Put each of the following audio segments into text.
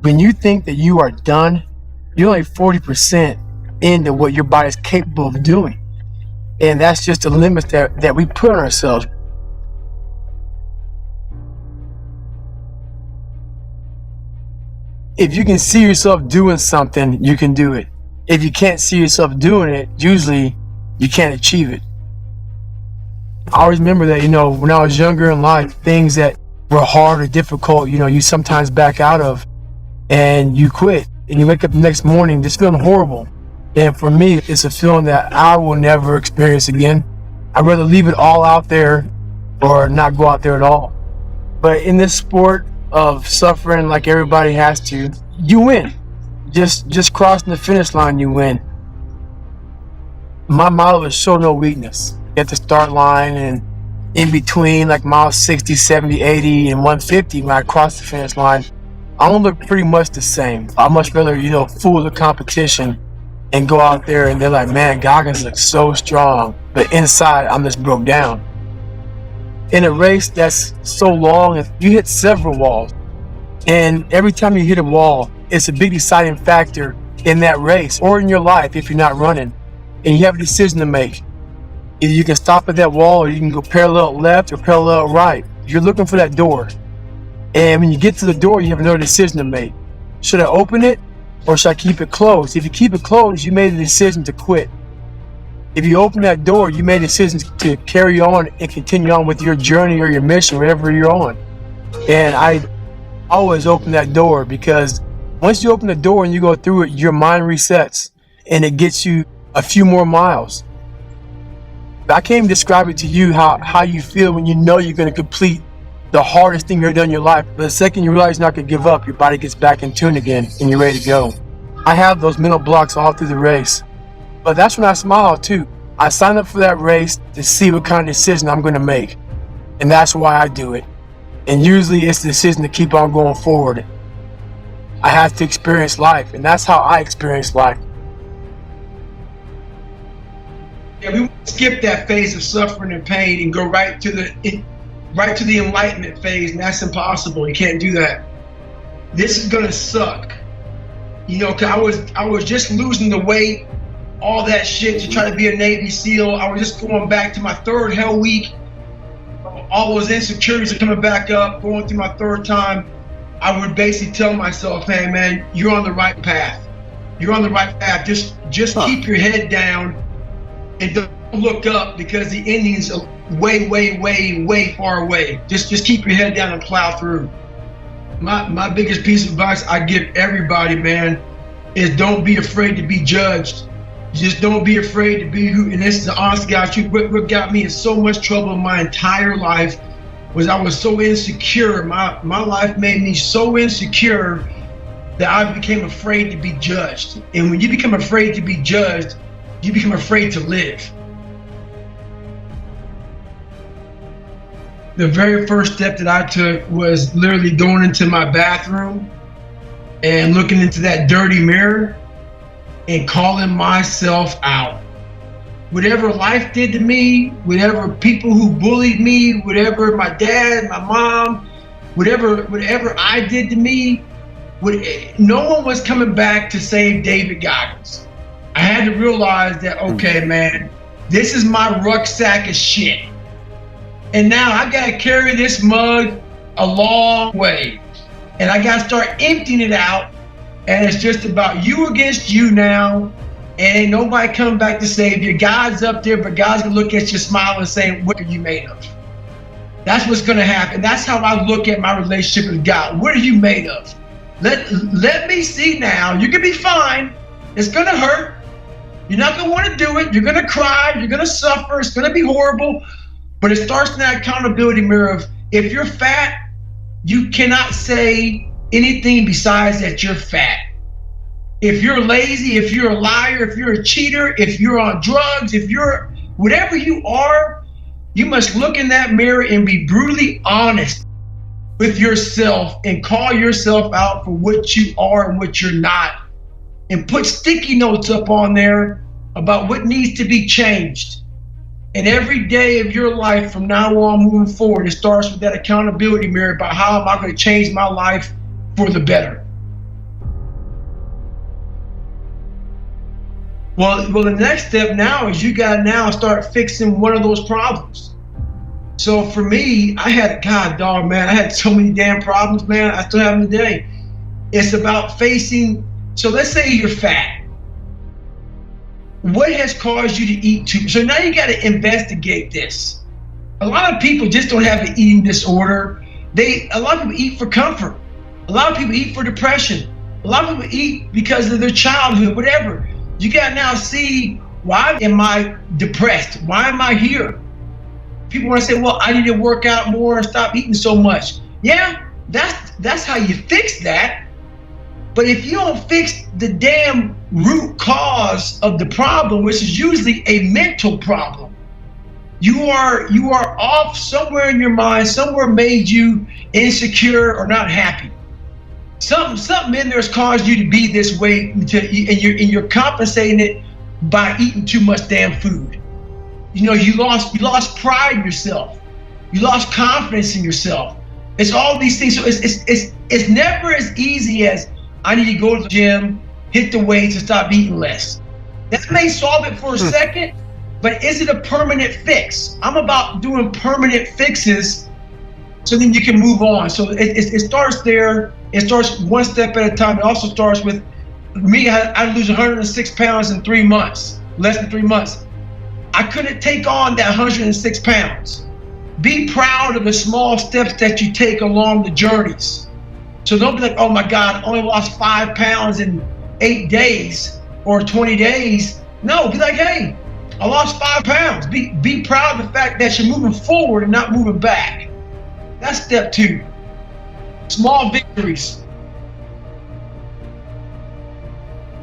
When you think that you are done, you're only 40% into what your body's capable of doing. And that's just the limits that we put on ourselves. If you can see yourself doing something, you can do it. If you can't see yourself doing it, usually you can't achieve it. I always remember that, when I was younger in life, things that were hard or difficult, you sometimes back out of and you quit. And you wake up the next morning just feeling horrible. And for me, it's a feeling that I will never experience again. I'd rather leave it all out there or not go out there at all. But in this sport of suffering like everybody has to, you win. Just crossing the finish line, you win. My motto is show no weakness. At the start line and in between, like miles 60, 70, 80, and 150, when I cross the finish line, I don't look pretty much the same. I much rather, fool the competition and go out there and they're like, man, Goggins looks so strong. But inside, I'm just broke down. In a race that's so long, you hit several walls. And every time you hit a wall, it's a big deciding factor in that race or in your life if you're not running. And you have a decision to make. Either you can stop at that wall or you can go parallel left or parallel right. You're looking for that door. And when you get to the door, you have another decision to make. Should I open it or should I keep it closed? If you keep it closed, you made the decision to quit. If you open that door, you made a decision to carry on and continue on with your journey or your mission, wherever you're on. And I always open that door, because once you open the door and you go through it, your mind resets and it gets you a few more miles. I can't even describe it to you how you feel when you know you're going to complete the hardest thing you've ever done in your life. But the second you realize you're not going to give up, your body gets back in tune again and you're ready to go. I have those mental blocks all through the race. But that's when I smile too. I signed up for that race to see what kind of decision I'm going to make. And that's why I do it. And usually it's the decision to keep on going forward. I have to experience life, and that's how I experience life. Yeah, we skip that phase of suffering and pain and go right to the enlightenment phase, and that's impossible. You can't do that. This is gonna suck. 'Cause I was just losing the weight, all that shit to try to be a Navy SEAL. I was just going back to my third hell week. All those insecurities are coming back up, going through my third time. I would basically tell myself, hey man, you're on the right path. You're on the right path. Just keep your head down and don't look up, because the ending's way, way, way, way far away. Just keep your head down and plow through. My biggest piece of advice I give everybody, man, is don't be afraid to be judged. Just don't be afraid to be who, and this is the honest God truth. What got me in so much trouble in my entire life was I was so insecure. My life made me so insecure that I became afraid to be judged. And when you become afraid to be judged, you become afraid to live. The very first step that I took was literally going into my bathroom and looking into that dirty mirror and calling myself out. Whatever life did to me, whatever people who bullied me, whatever my dad, my mom, whatever I did to me, no one was coming back to save David Goggins. I had to realize that, okay, man, this is my rucksack of shit. And now I gotta carry this mug a long way. And I gotta start emptying it out. And it's just about you against you now. And ain't nobody coming back to save you. God's up there, but God's gonna look at you, smile and say, what are you made of? That's what's gonna happen. That's how I look at my relationship with God. What are you made of? Let me see now. You can be fine. It's gonna hurt. You're not gonna wanna do it. You're gonna cry. You're gonna suffer. It's gonna be horrible. But it starts in that accountability mirror of, if you're fat, you cannot say anything besides that you're fat. If you're lazy, if you're a liar, if you're a cheater, if you're on drugs, if you're whatever you are, you must look in that mirror and be brutally honest with yourself and call yourself out for what you are and what you're not. And put sticky notes up on there about what needs to be changed. And every day of your life from now on moving forward, it starts with that accountability mirror about how am I going to change my life for the better. Well, the next step now is you got to now start fixing one of those problems. So for me, I had so many damn problems, man. I still have them today. It's about facing. So let's say you're fat. What has caused you to eat too much? So now you got to investigate this. A lot of people just don't have an eating disorder. A lot of people eat for comfort. A lot of people eat for depression. A lot of people eat because of their childhood, whatever. You got to now see, why am I depressed? Why am I here? People want to say, well, I need to work out more and stop eating so much. Yeah, that's how you fix that. But if you don't fix the damn root cause of the problem, which is usually a mental problem, you are off somewhere in your mind. Somewhere made you insecure or not happy. Something in there has caused you to be this way, and you're compensating it by eating too much damn food. You lost pride in yourself. You lost confidence in yourself. It's all these things. So it's never as easy as, I need to go to the gym, hit the weights, and stop eating less. That may solve it for a second, but is it a permanent fix? I'm about doing permanent fixes so then you can move on. So it starts there. It starts one step at a time. It also starts with me. I lose 106 pounds in 3 months, less than 3 months. I couldn't take on that 106 pounds. Be proud of the small steps that you take along the journeys. So don't be like, oh my God, I only lost 5 pounds in 8 days or 20 days. No, be like, hey, I lost 5 pounds. Be proud of the fact that you're moving forward and not moving back. That's step 2. Small victories.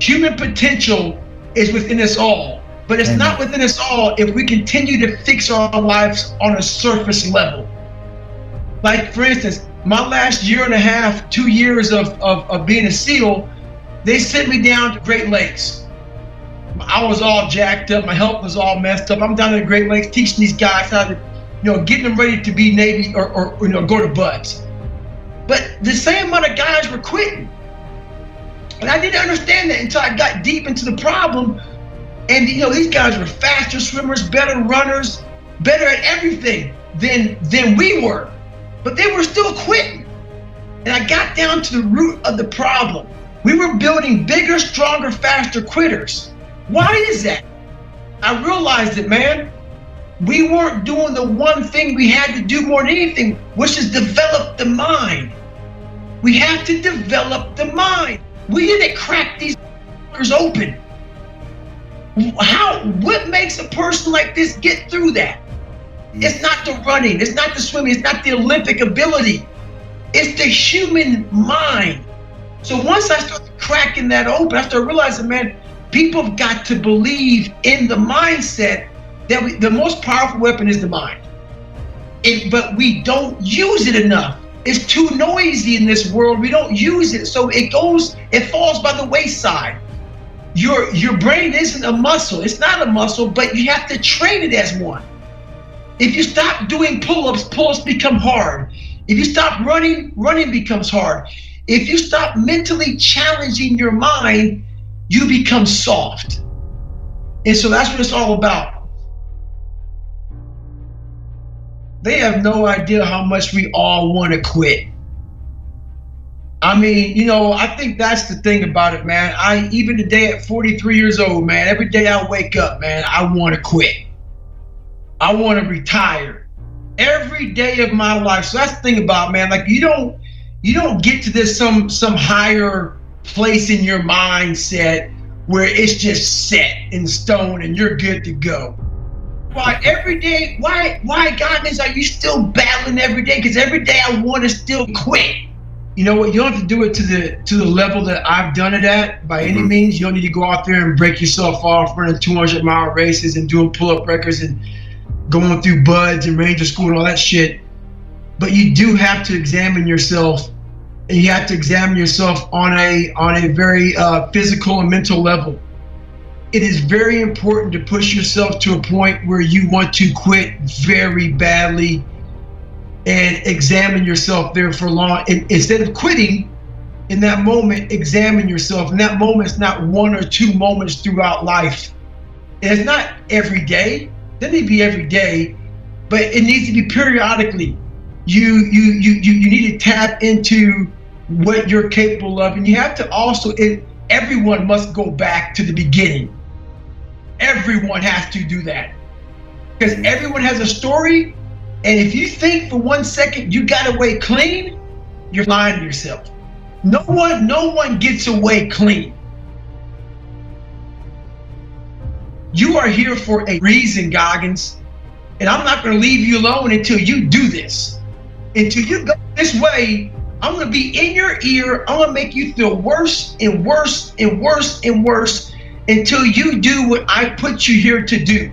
Human potential is within us all, but it's not within us all if we continue to fix our lives on a surface level. Like, for instance, my last year and a half, 2 years of being a SEAL, they sent me down to Great Lakes. I was all jacked up. My health was all messed up. I'm down at the Great Lakes teaching these guys how to, getting them ready to be Navy or go to BUD/S. But the same amount of guys were quitting. And I didn't understand that until I got deep into the problem. And these guys were faster swimmers, better runners, better at everything than we were. But they were still quitting. And I got down to the root of the problem. We were building bigger, stronger, faster quitters. Why is that? I realized that, man, we weren't doing the one thing we had to do more than anything, which is develop the mind. We have to develop the mind. We didn't crack these open. What makes a person like this get through that? It's not the running, it's not the swimming, it's not the Olympic ability. It's the human mind. So once I started cracking that open, I started realizing, man, people have got to believe in the mindset that the most powerful weapon is the mind. But we don't use it enough. It's too noisy in this world. We don't use it. So it falls by the wayside. Your brain isn't a muscle. It's not a muscle, but you have to train it as one. If you stop doing pull-ups, pull-ups become hard. If you stop running, running becomes hard. If you stop mentally challenging your mind, you become soft. And so that's what it's all about. They have no idea how much we all want to quit. I mean, I think that's the thing about it, man. Even today at 43 years old, man, every day I wake up, man, I want to quit. I want to retire. Every day of my life. So that's the thing about, man, like you don't get to this some higher place in your mindset where it's just set in stone and you're good to go. Why every day? Why Goggins, are you still battling every day? Because every day I want to still quit. You know what? You don't have to do it to the level that I've done it at by any means. You don't need to go out there and break yourself off running 200-mile races and doing pull-up records and going through BUD/S and Ranger School and all that shit. But you do have to examine yourself, and you have to examine yourself on a very physical and mental level. It is very important to push yourself to a point where you want to quit very badly and examine yourself there for long. And instead of quitting, In that moment, examine yourself. In that moment, it's not 1 or 2 moments throughout life. And it's not every day. It doesn't need to be every day, but it needs to be periodically. You need to tap into what you're capable of, and you have to also. Everyone must go back to the beginning. Everyone has to do that because everyone has a story. And if you think for 1 second you got away clean, you're lying to yourself. No one gets away clean. You are here for a reason, Goggins. And I'm not going to leave you alone until you do this. Until you go this way, I'm going to be in your ear. I'm going to make you feel worse and worse and worse and worse until you do what I put you here to do.